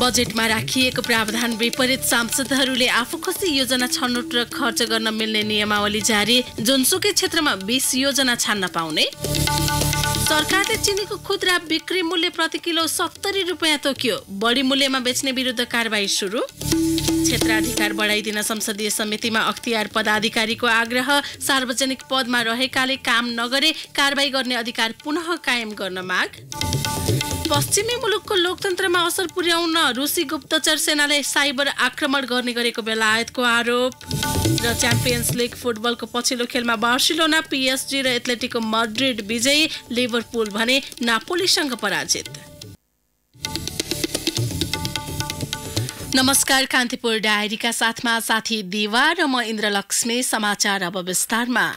बजेटमा राखिएको प्रावधान विपरीत सांसदहरूले आफू खुसी योजना छनौट र खर्च गर्न मिल्ने नियमावली जारी। जुनसुकै क्षेत्रमा 20 योजना छान्न पाउने। सरकारले चिनीको खुद्रा बिक्री मूल्य प्रति किलो 70 रुपियाँ तोक्यो। बढी मूल्यमा बेच्ने विरुद्ध कारबाही सुरु। क्षेत्राधिकार बढाइदिन संसदीय समितिमा अख्तियार पदाधिकारीको आग्रह। सार्वजनिक पदमा रहेकाले काम नगरे कारबाही गर्ने अधिकार पुनः कायम गर्न माग। पश्चिमी मुलुकको लोकतन्त्रमा असर पुर्याउन रुसी गुप्तचर सेनाले साइबर आक्रमण गर्ने गरेको बेलायतको आरोप। र च्याम्पियन्स लिग फुटबलको पछिल्लो खेलमा बार्सिलोना, PSG र एथलेटिको मड्रिड विजयी। लिभरपुल भने नापोलीसँग पराजित। नमस्कार, कान्तिपुर डायरीका साथमा साथी दिवा र म इन्द्रलक्ष्मी। समाचार अब विस्तारमा।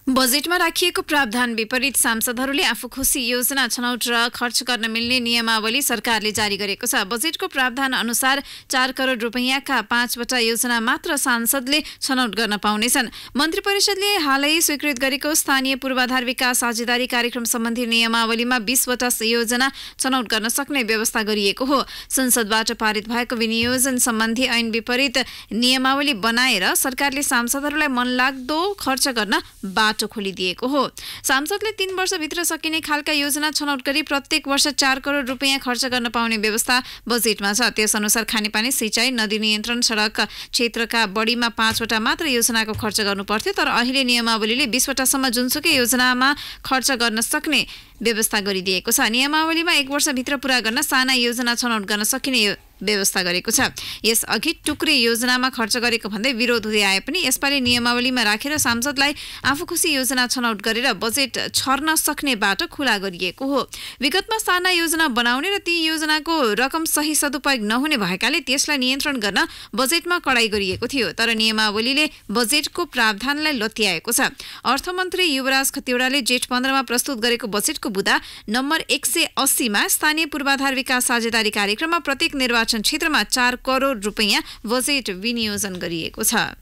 बजेटमा राखिएको प्रावधान विपरीत सांसदहरूले आफू खुसी योजना छनौट र खर्च गर्न मिल्ने नियमावली सरकारले जारी गरेको छ। बजेटको प्रावधान अनुसार 4 करोड रुपैयाँका 5वटा योजना मात्र सांसदले छनौट गर्न पाउनेछन्। मन्त्री परिषदले हालै स्वीकृत गरेको स्थानीय पूर्वाधार विकास साझेदारी कार्यक्रम सम्बन्धी नियमावलीमा 20वटा योजना छनौट गर्न सक्ने व्यवस्था गरिएको हो। संसदबाट पारित भएको विनियोजन सम्बन्धी ऐन विपरीत नियमावली बनाएर सरकारले सांसदहरूलाई मनलाग्दो खर्च गर्न बाटो खोलिदिएको हो। सांसदले 3 वर्षभित्र सकिने खालका योजना छनौट गरी प्रत्येक वर्ष 4 करोड रुपैयाँ खर्च गर्न पाउने व्यवस्था बजेटमा छ। त्यसअनुसार खानेपानी, सिँचाइ, नदी नियन्त्रण, सडक क्षेत्रका बढीमा 5वटा मात्र योजनाको खर्च गर्नुपर्थ्यो। तर अहिले नियमावलीले 20वटासम्म जुनसुकै योजनामा खर्च गर्न सक्ने व्यवस्था गरिदिएको छ। नियमावलीमा 1 वर्षभित्र पूरा गर्न साना योजना छनौट गर्न सकिने व्यवस्था गरेको छ। यसअघि टुक्रे योजनामा खर्च गरेको भन्दै विरोध हुँदै आए पनि यसपालि नियमावलीमा राखेर सांसदलाई आफू खुसी योजना छनौट गरेर बजेट छर्न सक्ने बाटो खुला गरिएको हो। विगतमा साना योजना बनाउने र ती योजनाको रकम सही सदुपयोग नहुने भएकाले त्यसलाई नियन्त्रण गर्न बजेटमा कडाई गरिएको थियो। तर नियमावलीले बजेटको प्रावधानलाई लत्याएको छ। अर्थमन्त्री युवराज खतिवडाले जेठ 15 मा प्रस्तुत गरेको बजेटको बुदा नम्बर 180 मा स्थानीय पूर्वाधार विकास साझेदारी कार्यक्रममा प्रत्येक निर्वाचन क्षेत्रमा 4 करोड रुपैयाँ बजेट विनियोजन गरिएको छ।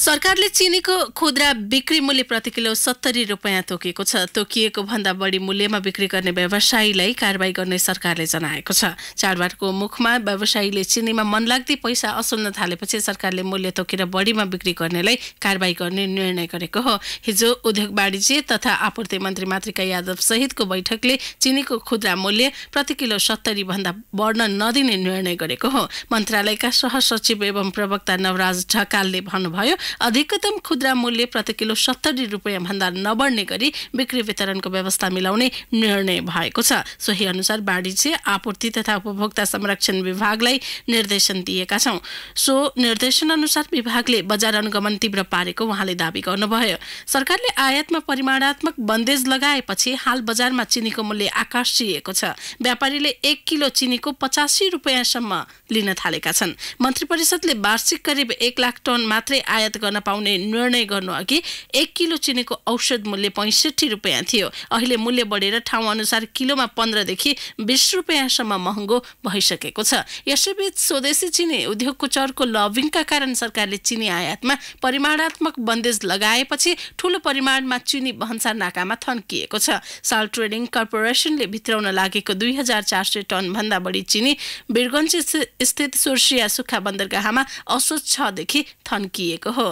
सरकारले चिनीको खुद्रा बिक्री मूल्य प्रति किलो 70 रुपियाँ तोकेको छ। तोकिएको भन्दा बढी मूल्यमा बिक्री गर्ने व्यवसायीलाई कारबाही गर्ने सरकारले जनाएको छ। चाडबाडको मुखमा व्यवसायीले चिनीमा मनलाग्दी पैसा असुल्न थालेपछि सरकारले मूल्य तोकेर बढीमा बिक्री गर्नेलाई कारबाही गर्ने निर्णय गरेको हो। हिजो उद्योग वाणिज्य तथा आपूर्ति मन्त्री मातृका यादव सहितको बैठकले चिनीको खुद्रा मूल्य प्रति किलो 70 भन्दा बढ्न नदिने निर्णय गरेको हो। मन्त्रालयका सहसचिव एवं प्रवक्ता नवराज ढकालले भन्नुभयो, अधिकतम खुद्रा मूल्य प्रति किलो 70 रुपियाँ भन्दा नबढ्ने गरी बिक्री वितरणको व्यवस्था मिलाउने निर्णय भएको छ। सोही अनुसार वाणिज्य, आपूर्ति तथा उपभोक्ता संरक्षण विभागलाई निर्देशन दिएका छौं। सो निर्देशन अनुसार विभागले बजार अनुगमन तीव्र पारेको उहाँले दावी गर्नुभयो। सरकारले आयातमा परिमाणात्मक बन्देज लगाएपछि हाल बजारमा चिनीको मूल्य आकाशिएको छ। व्यापारीले 1 किलो चिनीको 85 रुपियाँसम्म लिन थालेका छन्। मन्त्री परिषदले वार्षिक करिब 1 लाख टन मात्रै आयात गर्न पाउने निर्णय गर्नु अघि 1 किलो चिनीको औषध मूल्य 65 रुपियाँ थियो। अहिले मूल्य बढेर ठाउँ अनुसार किलोमा 15 देखि 20 रुपियाँसम्म महँगो भइसकेको छ। यसैबीच स्वदेशी चिनी उद्योगको चरको लबिङका कारण सरकारले चिनी आयातमा परिमाणात्मक बन्देज लगाएपछि ठूलो परिमाणमा चिनी भन्सार नाकामा थन्किएको छ। साल ट्रेडिङ कर्पोरेसनले भित्राउन लागेको 2400 टन भन्दा बढी चिनी वीरगञ्ज स्थित सुर्सिया सुक्खा बन्दरगाहमा असोज 6 देखि थन्किएको हो।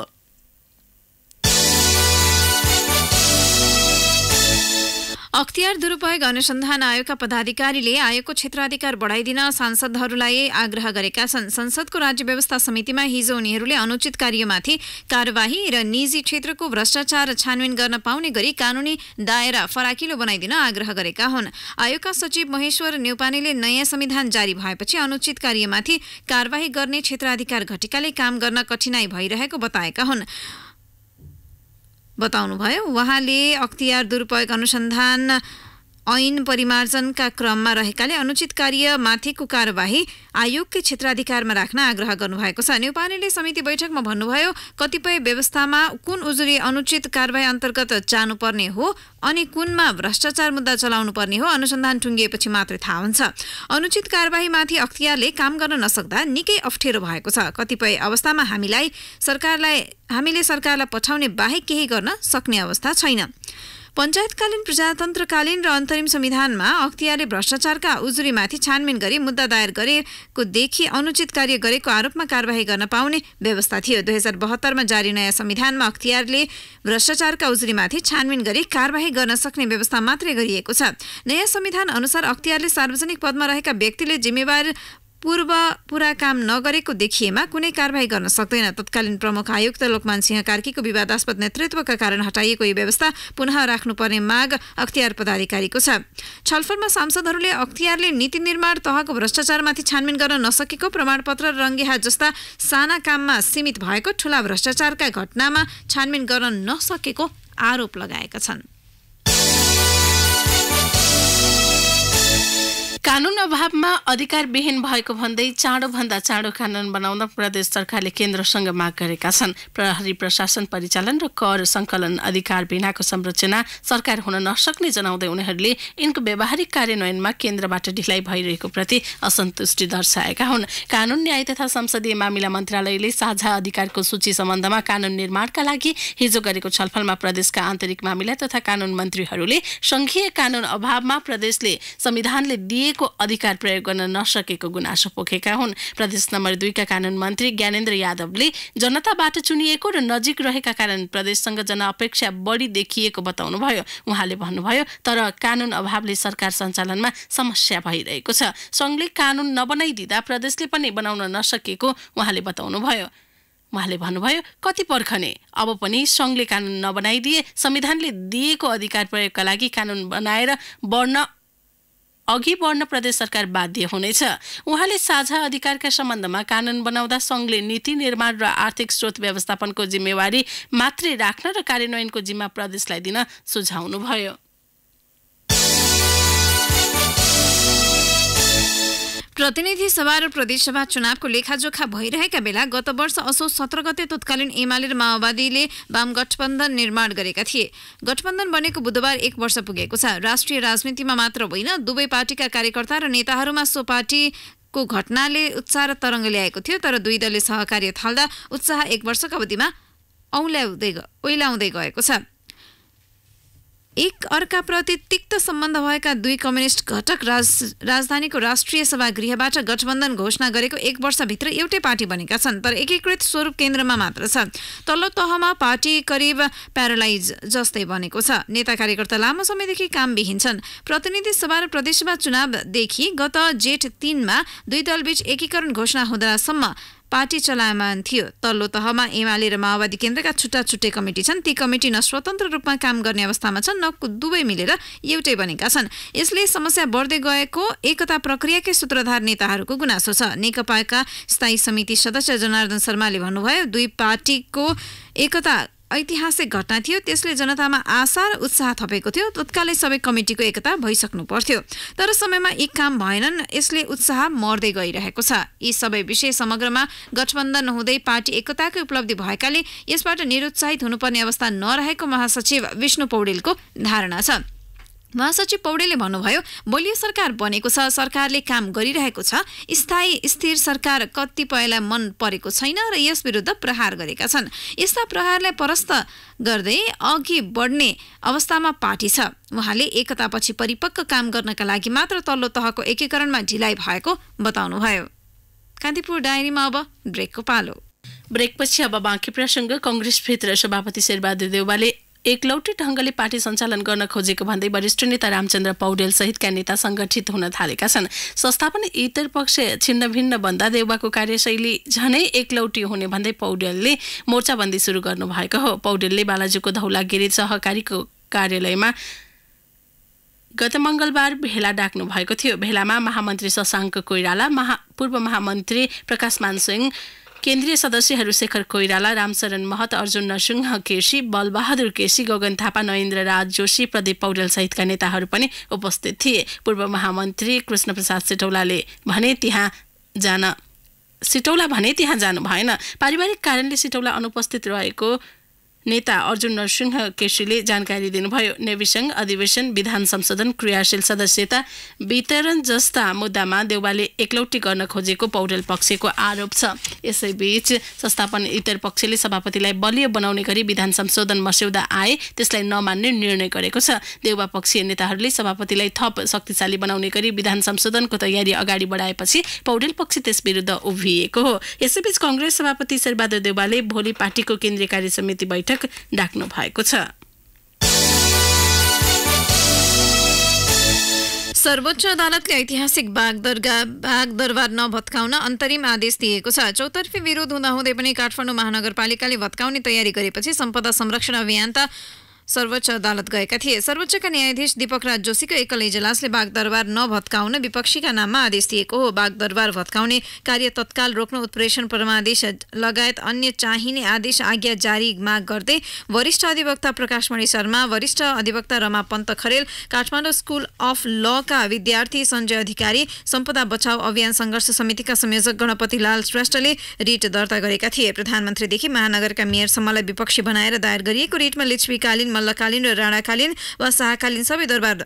अख्तियार दुरुपयोग अनुसन्धान आयोगका पदाधिकारीले आयोगको क्षेत्राधिकार बढाइदिन सांसदहरूलाई आग्रह गरेका छन्। संसदको राज्य व्यवस्था समितिमा हिजो उनीहरूले अनुचित कार्यमाथि कार्यवाही र निजी क्षेत्रको भ्रष्टाचार छानबिन गर्न पाउने गरी कानूनी दायरा फराकिलो बनाइदिन आग्रह गरेका हुन्। आयोगका सचिव महेश्वर न्यौपानेले नयाँ संविधान जारी भएपछि अनुचित कार्यमाथि कार्यवाही गर्ने क्षेत्राधिकार घटिकाले काम गर्न कठिनाई भइरहेको बताउनुभयो। उहाँले अख्तियार दुरुपयोग अनुसन्धान ऐन परिमार्जनका क्रममा रहेकाले अनुचित कार्यमाथिको कार्यवाही आयोगकै क्षेत्राधिकारमा राख्न आग्रह गर्नुभएको छ। न्यौपानेले समिति बैठकमा भन्नुभयो, कतिपय व्यवस्थामा कुन उजुरी अनुचित कार्यवाही अन्तर्गत जानुपर्ने हो अनि कुनमा भ्रष्टाचार मुद्दा चलाउनु पर्ने हो अनुसन्धान टुङ्गिएपछि मात्रै थाहा हुन्छ। अनुचित कार्यवाहीमाथि अख्तियारले काम गर्न नसक्दा निकै अप्ठ्यारो भएको छ। कतिपय अवस्थामा हामीले सरकारलाई पठाउने बाहेक केही गर्न सक्ने अवस्था छैन। पञ्चायतकालीन प्रजातन्त्रकालीन र अन्तरिम संविधानमा अख्तियारले भ्रष्टाचारका उजुरीमाथि छानबिन गरी मुद्दा दायर गरेको देखि अनुचित कार्य गरेको आरोपमा कारबाही गर्न पाउने व्यवस्था थियो। 2072 मा जारी नयाँ संविधानमा अख्तियारले भ्रष्टाचारका उजुरीमाथि छानबिन गरी कारबाही गर्न सक्ने व्यवस्था मात्रै गरिएको छ। नयाँ संविधान अनुसार अख्तियारले सार्वजनिक पदमा रहेका व्यक्तिले जिम्मेवार पूरा काम नगरेको देखिएमा कुनै कारबाही गर्न सक्दैन। तत्कालीन प्रमुख आयुक्त लोकमान सिंह कार्कीको विवादास्पद नेतृत्वका कारण हटाइएको यो व्यवस्था पुनः राख्नुपर्ने माग अख्तियार पदाधिकारीको छ। छलफलमा सांसदहरूले अख्तियारले नीति निर्माण तहको भ्रष्टाचारमाथि छानबिन गर्न नसकेको, प्रमाणपत्र र रङ्गेहात जस्ता साना काममा सीमित भएको, ठूला भ्रष्टाचारका घटनामा छानबिन गर्न नसकेको आरोप लगाएका छन्। कानून अभावमा अधिकारविहीन भएको भन्दै चाँडोभन्दा चाँडो कानून बनाउन प्रदेश सरकारले केन्द्रसँग माग गरेका छन्। प्रहरी प्रशासन परिचालन र कर संकलन अधिकार बिनाको संरचना सरकार हुन नसक्ने जनाउँदै उनीहरूले यिनको व्यावहारिक कार्यान्वयनमा केन्द्रबाट ढिलाइ भइरहेको प्रति असन्तुष्टि दर्शाएका हुन्। कानून न्याय तथा संसदीय मामिला मन्त्रालयले साझा अधिकारको सूची सम्बन्धमा कानून निर्माणका लागि हिजो गरेको छलफलमा प्रदेशका आन्तरिक मामिला तथा कानून मन्त्रीहरूले संघीय कानून अभावमा प्रदेशले संविधानले दिएको अधिकार प्रयोग गर्न नसकेको गुनासो पोखेका हुन्। प्रदेश नम्बर 2 का कानून मन्त्री ज्ञानेन्द्र यादवले जनताबाट चुनिएको र नजिक रहेका कारण प्रदेशसँग जनअपेक्षा बढी देखिएको बताउनुभयो। उहाँले भन्नुभयो, तर कानून अभावले सरकार सञ्चालनमा समस्या भइरहेको छ। संघले कानून नबनाइदिँदा प्रदेशले पनि बनाउन नसकेको उहाँले बताउनुभयो। उहाँले भन्नुभयो, कति पर्खने, अब पनि संघले कानून नबनाइदिए संविधानले दिएको अधिकार प्रयोगका लागि कानून बनाएर अघि बढ्न प्रदेश सरकार बाध्य हुनेछ। उहाँले साझा अधिकारका सम्बन्धमा कानून बनाउँदा संघले नीति निर्माण र आर्थिक स्रोत व्यवस्थापनको जिम्मेवारी मात्रै राख्न र कार्यान्वयनको जिम्मा प्रदेशलाई दिन सुझाउनुभयो। प्रतिनिधि सभा र प्रदेशसभा चुनावको लेखाजोखा भइरहेका बेला गत वर्ष असोज 17 गते तत्कालीन एमाले र माओवादीले वाम गठबन्धन निर्माण गरेका थिए। गठबन्धन बनेको बुधबार 1 वर्ष पुगेको छ। राष्ट्रिय राजनीतिमा मात्र होइन, दुवै पार्टीका कार्यकर्ता र नेताहरूमा सो पार्टीको घटनाले उत्साह र तरङ्ग ल्याएको थियो। तर दुई दलले सहकार्य थाल्दा उत्साह 1 वर्षको अवधिमा ओइलाउँदै गएको छ। एक अर्काप्रति तिक्त सम्बन्ध भएका दुई कम्युनिस्ट घटक राजधानीको राष्ट्रिय सभा गृहबाट गठबन्धन घोषणा गरेको 1 वर्षभित्र एउटै पार्टी बनेका छन्, तर एकीकृत स्वरूप केन्द्रमा मात्र छ। तल्लो तहमा पार्टी करिब प्यारालाइज जस्तै बनेको छ। नेता कार्यकर्ता लामो समयदेखि कामविहीन छन्। प्रतिनिधि सभा र प्रदेशसभा चुनावदेखि गत जेठ 3 मा दुई दलबीच एकीकरण घोषणा हुँदासम्म पार्टी चलायमान थियो। तल्लो तहमा एमाले र माओवादी केन्द्रका छुट्टा छुट्टै कमिटी छन्। ती कमिटी न स्वतन्त्र रूपमा काम गर्ने अवस्थामा छन्, न दुवै मिलेर एउटै बनेका छन्। यसले समस्या बढ्दै गएको एकता प्रक्रियाकै सूत्रधार नेताहरूको गुनासो छ। नेकपाका स्थायी समिति सदस्य जनार्दन शर्माले भन्नुभयो, दुई पार्टीको एकता ऐतिहासिक घटना थियो, त्यसले जनतामा आशा र उत्साह थपेको थियो। तत्कालै सबै कमिटीको एकता भइसक्नु पर्थ्यो, तर समयमा एक काम भएनन्, यसले उत्साह मर्दै गइरहेको छ। यी सबै विषय समग्रमा गठबन्धन नहुँदै पार्टी एकताकै उपलब्धि भएकाले यसबाट निरुत्साहित हुनुपर्ने अवस्था नरहेको महासचिव विष्णु पौडेलको धारणा छ। महासचिव पौडेलले भन्नुभयो, बलियो सरकार बनेको छ, सरकारले काम गरिरहेको छ। स्थायी स्थिर सरकार कतिपयलाई मन परेको छैन र यस विरुद्ध प्रहार गरेका छन्। यस्ता प्रहारलाई परास्त गर्दै अघि बढ्ने अवस्थामा पार्टी छ। उहाँले एकतापछि परिपक्व काम गर्नका लागि मात्र तल्लो तहको एकीकरणमा ढिलाइ भएको बताउनुभयो। कान्तिपुर डायरीमा अब ब्रेकको पालो। ब्रेकपछि अब बाँकी प्रसङ्ग। कङ्ग्रेसभित्र सभापति शेरबहादुर देउवाले एकलौटी ढङ्गले पार्टी सञ्चालन गर्न खोजेको भन्दै वरिष्ठ नेता रामचन्द्र पौडेल सहितका नेता संगठित हुन थालेका छन्। संस्थापन इतर पक्ष छिन्न भिन्न भन्दा देउवाको कार्यशैली झनै एकलौटी हुने भन्दै पौडेलले मोर्चाबन्दी सुरु गर्नुभएको हो। पौडेलले बालाजुको धौलागिरी सहकारीको कार्यालयमा गत मंगलबार भेला डाक्नु भएको थियो। भेलामा महामन्त्री शशाङ्क कोइराला, पूर्व महामन्त्री प्रकाशमान सिंह, केन्द्रीय सदस्यहरू शेखर कोइराला, रामशरण महत, अर्जुन नरसिंह केसी, बलबहादुर केसी, गगन थापा, नरेन्द्र राज जोशी, प्रदीप पौडेल सहितका नेताहरू पनि उपस्थित थिए। पूर्व महामन्त्री कृष्णप्रसाद सिटौलाले भने त्यहाँ जानु भएन। पारिवारिक कारणले सिटौला अनुपस्थित रहेको नेता अर्जुन नरसिंह केसीले जानकारी दिनुभयो। नेविसंघ अधिवेशन, विधान संशोधन, क्रियाशील सदस्यता वितरण जस्ता मुद्दामा देउबाले एकलौटी गर्न खोजेको पौडेल पक्षको आरोप छ। यसैबीच संस्थापन इतर पक्षले सभापतिलाई बलियो बनाउने गरी विधान संशोधन मस्यौदा आए त्यसलाई नमान्ने निर्णय गरेको छ। देउबा पक्षीय नेताहरूले सभापतिलाई थप शक्तिशाली बनाउने गरी विधान संशोधनको तयारी अगाडि बढाएपछि पौडेल पक्ष त्यस विरुद्ध उभिएको हो। यसैबीच कांग्रेस सभापति शेरबहादुर देउबाले भोलि पार्टीको केन्द्रीय कार्य समिति बैठक डाक्नु भएको छ। सर्वोच्च अदालतले ऐतिहासिक बाग दरबार नभत्काउन अन्तरिम आदेश दिएको छ। चौतर्फी विरोध हुँदाहुँदै पनि काठमाडौँ महानगरपालिकाले भत्काउने तयारी गरेपछि सम्पदा संरक्षण अभियन्ता सर्वोच्च अदालत गएका थिए। सर्वोच्चका न्यायाधीश दीपक राज जोशीको एकल इजलासले बाग दरबार नभत्काउन विपक्षीका नाममा आदेश दिएको हो। बाग दरबार भत्काउने कार्य तत्काल रोक्न उत्प्रेषण परमादेश लगायत अन्य चाहिने आदेश आज्ञा जारी माग गर्दै वरिष्ठ अधिवक्ता प्रकाशमणि शर्मा, वरिष्ठ अधिवक्ता रमा पन्त खरेल, काठमाडौँ स्कुल अफ लका विद्यार्थी सञ्जय अधिकारी, सम्पदा बचाउ अभियान सङ्घर्ष समितिका संयोजक गणपति लाल श्रेष्ठले रिट दर्ता गरेका थिए। प्रधानमन्त्रीदेखि महानगरका मेयरसम्मलाई विपक्षी बनाएर दायर गरिएको रिटमा लिच्छवीकालीन, मल्लकालीन र राणाकालीन वा शाहकालीन सबै दरबार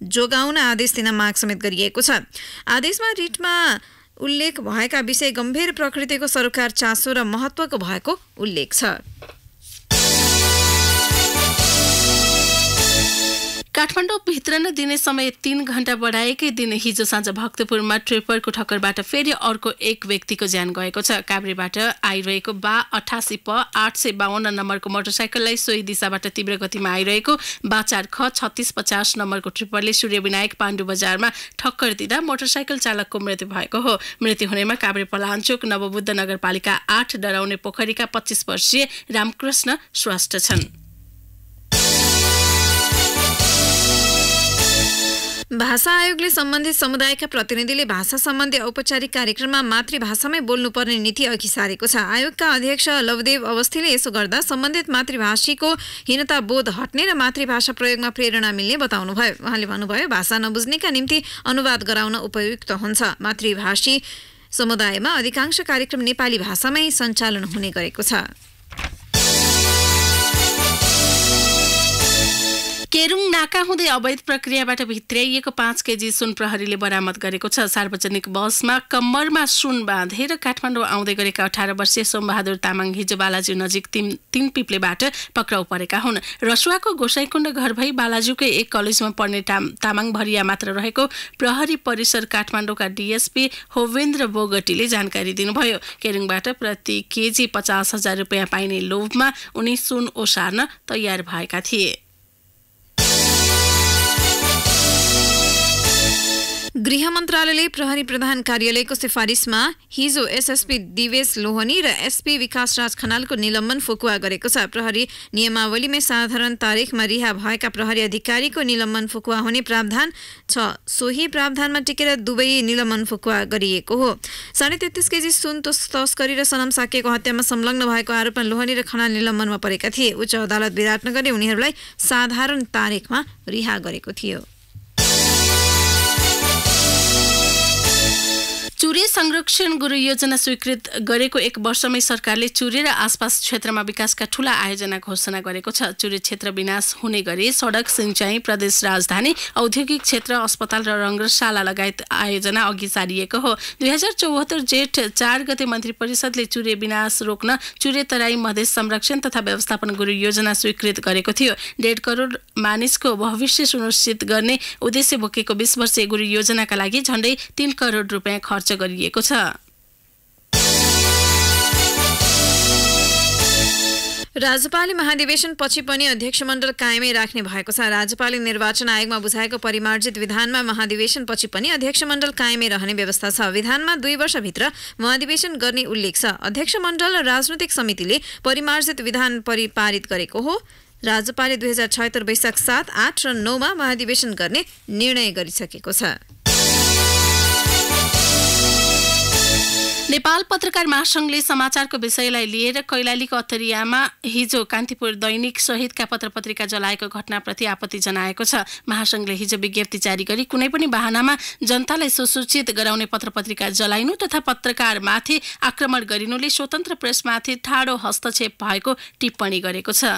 जोगाउन आदेश दिन माग समेत गरिएको छ। आदेशमा रिटमा उल्लेख भएका विषय गम्भीर प्रकृतिको सरोकार चासो र महत्त्वको भएको उल्लेख छ। काठमाडौँ भित्रन दिने समय 3 घण्टा बढाएकै दिन हिजो साँझ भक्तपुरमा ट्रिपरको ठक्करबाट फेरि अर्को एक व्यक्तिको ज्यान गएको छ। काभ्रेबाट आइरहेको 88 प 852 नम्बरको मोटरसाइकललाई सोही दिशाबाट तीव्र गतिमा आइरहेको 4 ख 3650 नम्बरको ट्रिपरले सूर्यविनायक पाण्डु बजारमा ठक्कर दिँदा मोटरसाइकल चालकको मृत्यु भएको हो। मृत्यु हुनेमा काभ्रे पलाञ्चोक नवबुद्ध नगरपालिका 8 डराउने पोखरीका 25 वर्षीय रामकृष्ण श्रेष्ठ छन्। भाषा आयोगले सम्बन्धित समुदायका प्रतिनिधिले भाषा सम्बन्धी औपचारिक कार्यक्रममा मातृभाषामै बोल्नुपर्ने नीति अघि सारेको छ। आयोगका अध्यक्ष लवदेव अवस्थीले यसो गर्दा सम्बन्धित मातृभाषीको हीनता बोध हट्ने र मातृभाषा प्रयोगमा प्रेरणा मिल्ने बताउनुभयो। उहाँले भन्नुभयो, भाषा नबुझ्नेका निम्ति अनुवाद गराउन उपयुक्त हुन्छ। मातृभाषी समुदायमा अधिकांश कार्यक्रम नेपाली भाषामै सञ्चालन हुने गरेको छ। केरुङ नाका हुँदै अवैध प्रक्रियाबाट भित्र्याइएको 5 केजी सुन प्रहरीले बरामद गरेको छ। सार्वजनिक बसमा कम्मरमा सुन बाँधेर काठमाडौँ आउँदै गरेका 18 वर्षीय सोमबहादुर तामाङ हिजो बालाजु नजिक तीन पिप्लेबाट पक्राउ परेका हुन्। रसुवाको गोसाईकुण्ड घर भई बालाजुकै एक कलेजमा पढ्ने तामाङ भरिया मात्र रहेको प्रहरी परिसर काठमाडौँका डीएसपी होवेन्द्र बोगटीले जानकारी दिनुभयो। केरुङबाट प्रति केजी 50,000 रुपियाँ पाइने लोभमा उनी सुन ओसार्न तयार भएका थिए। गृह मन्त्रालयले प्रहरी प्रधान कार्यालयको सिफारिसमा हिजो एसएसपी दिवेश लोहनी र एसपी विकास राज खनालको निलम्बन फुकुवा गरेको छ। प्रहरी नियमावलीमा साधारण तारिखमा रिहा भएका प्रहरी अधिकारीको निलम्बन फुकुवा हुने प्रावधान छ। सोही प्रावधानमा टिकेर दुवै निलम्बन फुकुवा गरिएको हो। 33.5 केजी सुन तस्करी र सनम साकेको हत्यामा संलग्न भएको आरोपमा लोहनी र खनाल निलम्बनमा परेका थिए। उच्च अदालत विराटनगरले उनीहरूलाई साधारण तारिखमा रिहा गरेको थियो। चुरे संरक्षण गुरु योजना स्वीकृत गरेको 1 वर्षमै सरकारले चुरे र आसपास क्षेत्रमा विकासका ठूला आयोजना घोषणा गरेको छ। चुरे क्षेत्र विनाश हुने गरी सडक, सिंचाई, प्रदेश राजधानी, औद्योगिक क्षेत्र, अस्पताल र रङ्गशाला लगायत आयोजना अघि सारिएको हो। 2074 जेठ 4 गते मन्त्री परिषदले चुरे विनाश रोक्न चुरे तराई मधेस संरक्षण तथा व्यवस्थापन गुरु योजना स्वीकृत गरेको थियो। 1.5 करोड मानिसको भविष्य सुनिश्चित गर्ने उद्देश्य बोकेको 20 वर्षीय गुरु योजनाका लागि झण्डै 3 करोड रुपियाँ खर्च गरिएको छ। राज्यपालले महाधिवेशन पछि पनि अध्यक्ष मण्डल कायमै राख्ने भएको छ। राज्यपालले निर्वाचन आयोगमा बुझाएको परिमार्जित विधानमा महाधिवेशन पछि पनि अध्यक्ष मण्डल कायमै रहने व्यवस्था छ। विधानमा 2 वर्षभित्र महाधिवेशन गर्ने उल्लेख छ। अध्यक्ष मण्डल राजनैतिक समितिले परिमार्जित विधान पारित गरेको हो। राज्यपालले 2076 वैशाख 7, 8 र 9 मा महाधिवेशन गर्ने निर्णय गरिसकेको छ। नेपाल पत्रकार महासंघले समाचारको विषयलाई लिएर कैलालीको अत्तरियामा हिजो कान्तिपुर दैनिक सहितका पत्रपत्रिका जलाएको घटनाप्रति आपत्ति जनाएको छ। महासंघले हिजो विज्ञप्ति जारी गरी कुनै पनि बहानामा जनतालाई सुसूचित गराउने पत्रपत्रिका जलाइनु तथा पत्रकारमाथि आक्रमण गरिनुले स्वतन्त्र प्रेसमाथि ठाडो हस्तक्षेप भएको टिप्पणी गरेको छ।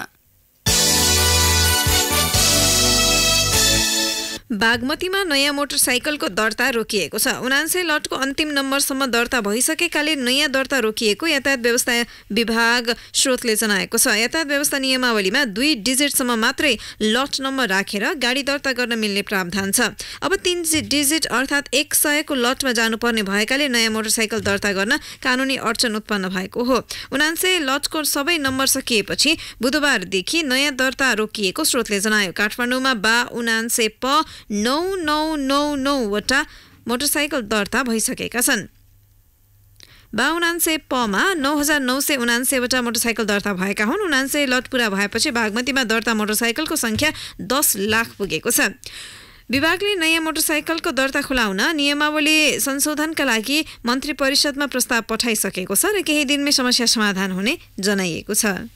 बागमतीमा नयाँ मोटरसाइकलको दर्ता रोकिएको छ। 79 लटको अन्तिम नम्बरसम्म दर्ता भइसकेकाले नयाँ दर्ता रोकिएको यातायात व्यवस्था विभाग स्रोतले जनाएको छ। यातायात व्यवस्था नियमावलीमा 2 डिजिटसम्म मात्रै लट नम्बर राखेर गाडी दर्ता गर्न मिल्ने प्रावधान छ। अब 3 डिजिट अर्थात् 100 को लटमा जानुपर्ने भएकाले नयाँ मोटरसाइकल दर्ता गर्न कानुनी अडचन उत्पन्न भएको हो। 79 लटको सबै नम्बर सकिएपछि बुधबारदेखि नयाँ दर्ता रोकिएको स्रोतले जनायो। काठमाडौँमा 79 प 9999 वटा मोटरसाइकल दर्ता भइसकेका छन्। 92 पमा 9979 वटा मोटरसाइकल दर्ता भएका हुन्। 79 लट पूरा भएपछि बागमतीमा दर्ता मोटरसाइकलको संख्या 10 लाख पुगेको छ। विभागले नयाँ मोटरसाइकलको दर्ता खुलाउन नियमावली संशोधनका लागि मन्त्री परिषदमा प्रस्ताव पठाइसकेको छ र केही दिनमै समस्या समाधान हुने जनाइएको छ।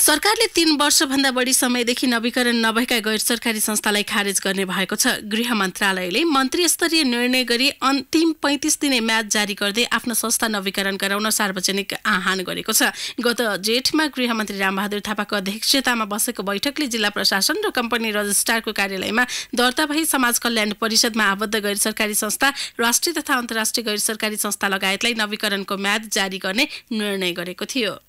सरकारले 3 वर्षभन्दा बढी समयदेखि नवीकरण नभएका गैर सरकारी संस्थालाई खारेज गर्ने भएको छ। गृह मन्त्रालयले मन्त्री स्तरीय निर्णय गरी अन्तिम 35 दिने म्याद जारी गर्दै आफ्नो संस्था नवीकरण गराउन सार्वजनिक आह्वान गरेको छ। गत जेठमा गृहमन्त्री रामबहादुर थापाको अध्यक्षतामा बसेको बैठकले जिल्ला प्रशासन र कम्पनी रजिस्ट्रारको कार्यालयमा दर्ता भई समाज कल्याण परिषदमा आबद्ध गैर सरकारी संस्था, राष्ट्रिय तथा अन्तर्राष्ट्रिय गैर सरकारी संस्था लगायतलाई नवीकरणको म्याद जारी गर्ने निर्णय गरेको थियो।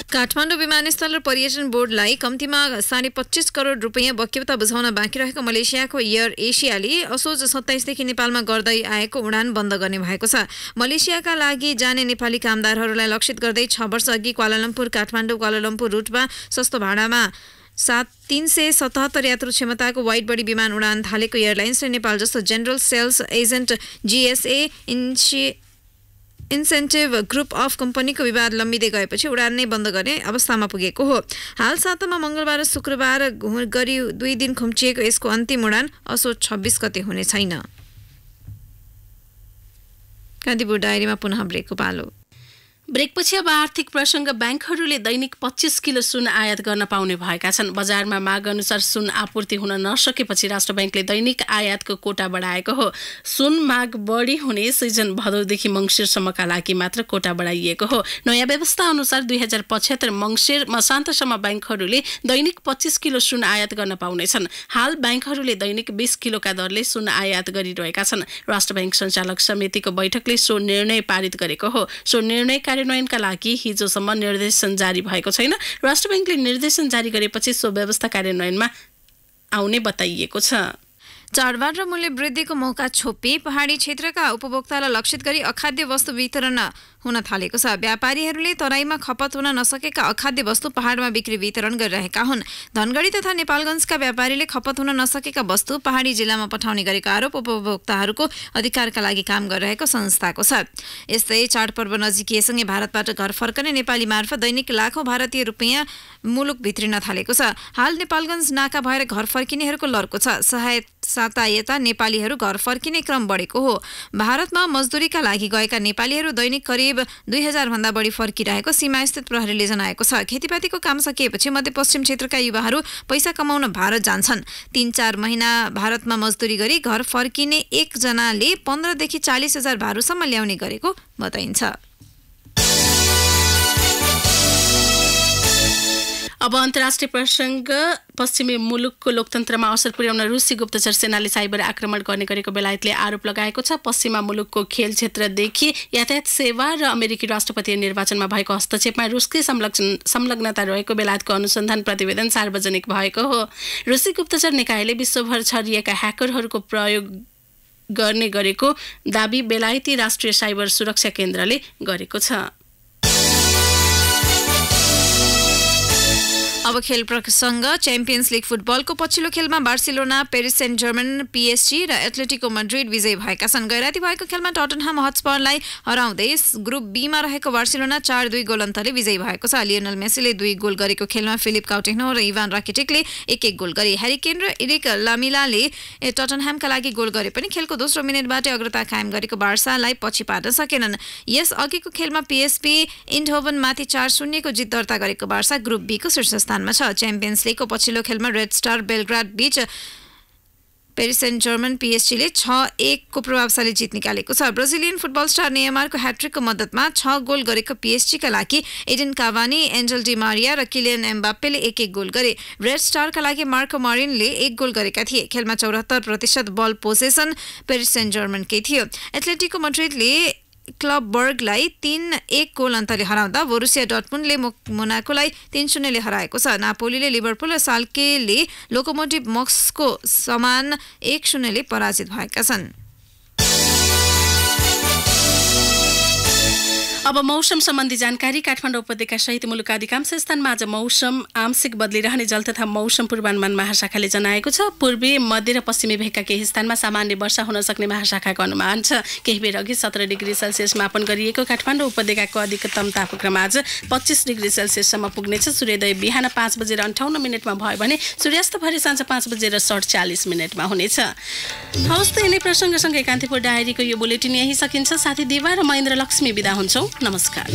काठमाडौँ विमानस्थल र पर्यटन बोर्डलाई कम्तीमा 25.5 करोड रुपैयाँ बक्यौता बुझाउन बाँकी रहेको मलेसियाको एयर एसियाले असोज 27 देखि नेपालमा गर्दै आएको उडान बन्द गर्ने भएको छ। मलेसियाका लागि जाने नेपाली कामदारहरूलाई लक्षित गर्दै 6 वर्ष अघि क्वालालम्पुर काठमाडौँ क्वालालम्पुर रुटमा सस्तो भाडामा 377 यात्रु क्षमताको वाइड बडी विमान उडान थालेको एयरलाइन्सले नेपाल जस्तो general sales agent GSA incentive group of कम्पनीको विवाद लम्बिँदै गएपछि उडान नै बन्द गर्ने अवस्थामा पुगेको हो। हाल सातामा मंगलबार र शुक्रबार गरी 2 दिन खुम्चिएको यसको अन्तिम उडान असोज 26 गते हुने छैन। कान्तिपुर डायरीमा पुनः ब्रेकको पालो। ब्रेकपछि अब आर्थिक प्रसङ्ग। ब्याङ्कहरूले दैनिक 25 किलो सुन आयात गर्न पाउने भएका छन्। बजारमा माग अनुसार सुन आपूर्ति हुन नसकेपछि राष्ट्र ब्याङ्कले दैनिक आयातको कोटा बढाएको हो। सुन माग बढी हुने सिजन भदौदेखि मङ्सिरसम्मका लागि मात्र कोटा बढाइएको हो। नयाँ व्यवस्था अनुसार 2075 मङ्सिर मसान्तसम्म ब्याङ्कहरूले दैनिक 25 किलो सुन आयात गर्न पाउनेछन्। हाल ब्याङ्कहरूले दैनिक 20 किलोका दरले सुन आयात गरिरहेका छन्। राष्ट्र ब्याङ्क सञ्चालक समितिको बैठकले सो निर्णय पारित गरेको हो। सो निर्णय कार्यान्वयनका लागि हिजोसम्म निर्देशन जारी भएको छैन। राष्ट्र ब्याङ्कले निर्देशन जारी गरेपछि सो व्यवस्था कार्यान्वयनमा आउने बताइएको छ। चाडबाड र मूल्य वृद्धिको मौका छोपी पहाडी क्षेत्रका उपभोक्तालाई लक्षित गरी अखाद्य वस्तु वितरण हुन थालेको छ। व्यापारीहरूले तराईमा खपत हुन नसकेका अखाद्य वस्तु पहाडमा बिक्री वितरण गरिरहेका हुन्। धनगढी तथा नेपालगञ्जका व्यापारीले खपत हुन नसकेका वस्तु पहाडी जिल्लामा पठाउने गरेको आरोप उपभोक्ताहरूको अधिकारका लागि काम गरिरहेको संस्थाको छ। यस्तै चाडपर्व नजिकिएसँगै भारतबाट घर फर्कने नेपाली मार्फत दैनिक लाखौं भारतीय रुपैयाँ मुलुक भित्रिन थालेको छ। हाल नेपालगञ्ज नाका भएर घर फर्किनेहरूको लर्को छ। सातायता नेपालीहरू घर फर्किने क्रम बढेको हो। भारतमा मजदुरीका लागि गएका नेपालीहरू दैनिक करिब 2000 भन्दा बढी फर्किरहेको सीमास्थित प्रहरीले जनाएको छ। खेतीपातीको काम सकिएपछि मध्यपश्चिम क्षेत्रका युवाहरू पैसा कमाउन भारत जान्छन्। 3-4 महिना भारतमा मजदुरी गरी घर फर्किने एक जनाले 15 देखि 40 हजार भारूसम्म ल्याउने गरेको बताइन्छ। अब अन्तर्राष्ट्रिय प्रसङ्ग। पश्चिमी मुलुकको लोकतन्त्रमा असर पुर्याउन रुसी गुप्तचर सेनाले साइबर आक्रमण गर्ने गरेको बेलायतले आरोप लगाएको छ। पश्चिमा मुलुकको खेल क्षेत्रदेखि यातायात सेवा र अमेरिकी राष्ट्रपतीय निर्वाचनमा भएको हस्तक्षेपमा रुसकै संलग्नता रहेको बेलायतको अनुसन्धान प्रतिवेदन सार्वजनिक भएको हो। रुसी गुप्तचर निकायले विश्वभर छरिएका ह्याकरहरूको प्रयोग गर्ने गरेको दाबी बेलायती राष्ट्रिय साइबर सुरक्षा केन्द्रले गरेको छ। अब खेल प्रसङ्ग च्याम्पियन्स लिग फुटबलको पछिल्लो खेलमा Barcelona, Paris Saint Germain, PSG र एथलेटिको मैड्रिड विजयी भएका छन्। गैराती भएको खेलमा टटनहम हटस्परलाई हराउँदै ग्रुप बी मा रहेको बार्सिलोना 4-2 गोल अन्तरले विजयी भएको छ। लियोनल मेसीले 2 गोल गरेको खेलमा फिलिप काउटिन्हो र इभान राकिटिकले 1-1 गोल गरे। ह्यारी केन र इरिक लामिलाले टटनहमका लागि गोल गरे पनि खेलको दोस्रो मिनेटबाटै अग्रता कायम गरेको बार्सालाई पछि पार्न सकेनन्। यस अघिको खेलमा PSV इन्डहोभनमाथि 4-0 को जित दर्ता गरेको बार्सा ग्रुप बी को शीर्ष स्थानमा छ। च्याम्पियन्स लिगको पछिल्लो खेलमा रेड स्टार बेलग्राड बीच पेरिस सेन्ट जर्मन PSG ले 6-1 को प्रभावशाली जित निकालेको छ। ब्राजिलियन फुटबल स्टार नेयमारको ह्याट्रिकको मद्दतमा 6 गोल गरेको PSG का लागि एडेन काभानी, एन्जल डी मारिया र किलियन एम्बाप्पेले 1-1 गोल गरे। रेड स्टारका लागि मार्को मारिनले 1 गोल गरेका थिए। खेलमा 74% बल पोसेसन पेरिस सेन्ट जर्मनकै थियो। एथलेटिको मैड्रिडले क्लब बर्गलाई 3-1 गोल अन्तरले हराउँदा बोरुसिया डर्टमुन्डले मोनाकोलाई 3-0 ले हराएको छ। नापोलीले लिभरपुल र साल्केले लोकोमोटिभ मस्को समान 1-0 ले पराजित भएका छन्। अब मौसम सम्बन्धी जानकारी। काठमाडौँ उपत्यका सहित मुलुकका अधिकांश स्थानमा आज मौसम आंशिक बदलिरहने जल तथा मौसम पूर्वानुमान महाशाखाले जनाएको छ। पूर्वी मध्य र पश्चिमी भेगका केही स्थानमा सामान्य वर्षा हुन सक्ने महाशाखाको अनुमान छ। केही बेर अघि 17 डिग्री सेल्सियस मापन गरिएको काठमाडौँ उपत्यकाको अधिकतम तापक्रम आज 25 डिग्री सेल्सियससम्म पुग्नेछ। सूर्योदय बिहान 5:58 भयो भने सूर्यास्त भरे साँझ 5:47 हुनेछ। हवस् त यिनै प्रसङ्गसँगै कान्तिपुर डायरीको यो बुलेटिन यही सकिन्छ। साथी देवा र महेन्द्र लक्ष्मी बिदा हुन्छौँ। नमस्कार।